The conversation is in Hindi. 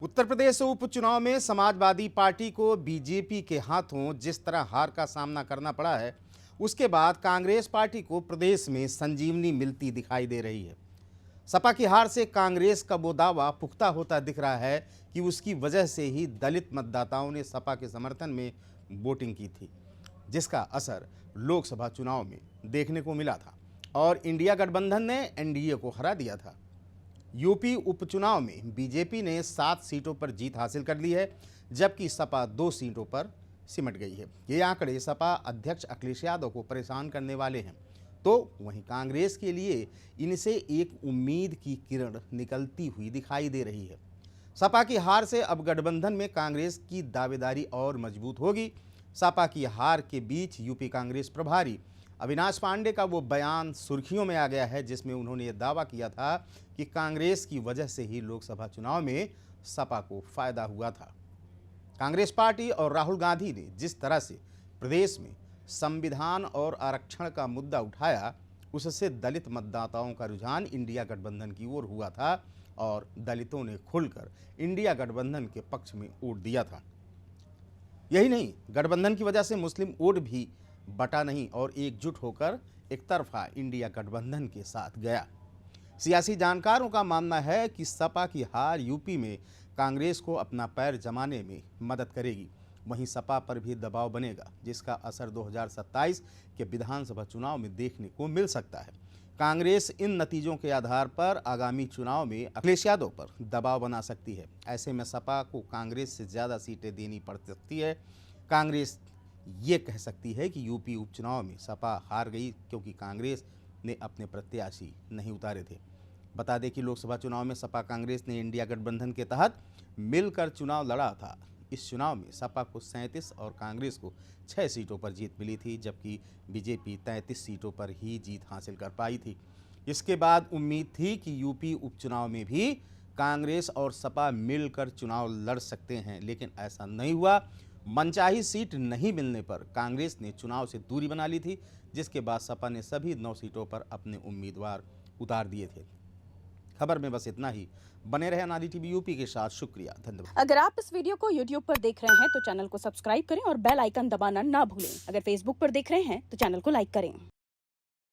उत्तर प्रदेश उपचुनाव में समाजवादी पार्टी को बीजेपी के हाथों जिस तरह हार का सामना करना पड़ा है, उसके बाद कांग्रेस पार्टी को प्रदेश में संजीवनी मिलती दिखाई दे रही है। सपा की हार से कांग्रेस का वो दावा पुख्ता होता दिख रहा है कि उसकी वजह से ही दलित मतदाताओं ने सपा के समर्थन में वोटिंग की थी, जिसका असर लोकसभा चुनाव में देखने को मिला था और इंडिया गठबंधन ने एनडीए को हरा दिया था। यूपी उपचुनाव में बीजेपी ने 7 सीटों पर जीत हासिल कर ली है, जबकि सपा 2 सीटों पर सिमट गई है। ये आंकड़े सपा अध्यक्ष अखिलेश यादव को परेशान करने वाले हैं, तो वहीं कांग्रेस के लिए इनसे एक उम्मीद की किरण निकलती हुई दिखाई दे रही है। सपा की हार से अब गठबंधन में कांग्रेस की दावेदारी और मजबूत होगी। सपा की हार के बीच यूपी कांग्रेस प्रभारी अविनाश पांडे का वो बयान सुर्खियों में आ गया है, जिसमें उन्होंने ये दावा किया था कि कांग्रेस की वजह से ही लोकसभा चुनाव में सपा को फायदा हुआ था। कांग्रेस पार्टी और राहुल गांधी ने जिस तरह से प्रदेश में संविधान और आरक्षण का मुद्दा उठाया, उससे दलित मतदाताओं का रुझान इंडिया गठबंधन की ओर हुआ था और दलितों ने खुलकर इंडिया गठबंधन के पक्ष में वोट दिया था। यही नहीं, गठबंधन की वजह से मुस्लिम वोट भी बटा नहीं और एकजुट होकर एक तरफा इंडिया गठबंधन के साथ गया। सियासी जानकारों का मानना है कि सपा की हार यूपी में कांग्रेस को अपना पैर जमाने में मदद करेगी। वहीं सपा पर भी दबाव बनेगा, जिसका असर 2027 के विधानसभा चुनाव में देखने को मिल सकता है। कांग्रेस इन नतीजों के आधार पर आगामी चुनाव में अखिलेश यादव पर दबाव बना सकती है। ऐसे में सपा को कांग्रेस से ज़्यादा सीटें देनी पड़ सकती है। कांग्रेस ये कह सकती है कि यूपी उपचुनाव में सपा हार गई क्योंकि कांग्रेस ने अपने प्रत्याशी नहीं उतारे थे। बता दें कि लोकसभा चुनाव में सपा कांग्रेस ने इंडिया गठबंधन के तहत मिलकर चुनाव लड़ा था। इस चुनाव में सपा को 37 और कांग्रेस को 6 सीटों पर जीत मिली थी, जबकि बीजेपी 33 सीटों पर ही जीत हासिल कर पाई थी। इसके बाद उम्मीद थी कि यूपी उपचुनाव में भी कांग्रेस और सपा मिलकर चुनाव लड़ सकते हैं, लेकिन ऐसा नहीं हुआ। मनचाही सीट नहीं मिलने पर कांग्रेस ने चुनाव से दूरी बना ली थी, जिसके बाद सपा ने सभी 9 सीटों पर अपने उम्मीदवार उतार दिए थे। खबर में बस इतना ही। बने रहे अनादि टीवी यूपी के साथ। शुक्रिया, धन्यवाद। अगर आप इस वीडियो को YouTube पर देख रहे हैं तो चैनल को सब्सक्राइब करें और बेल आइकन दबाना ना भूलें। अगर Facebook पर देख रहे हैं तो चैनल को लाइक करें।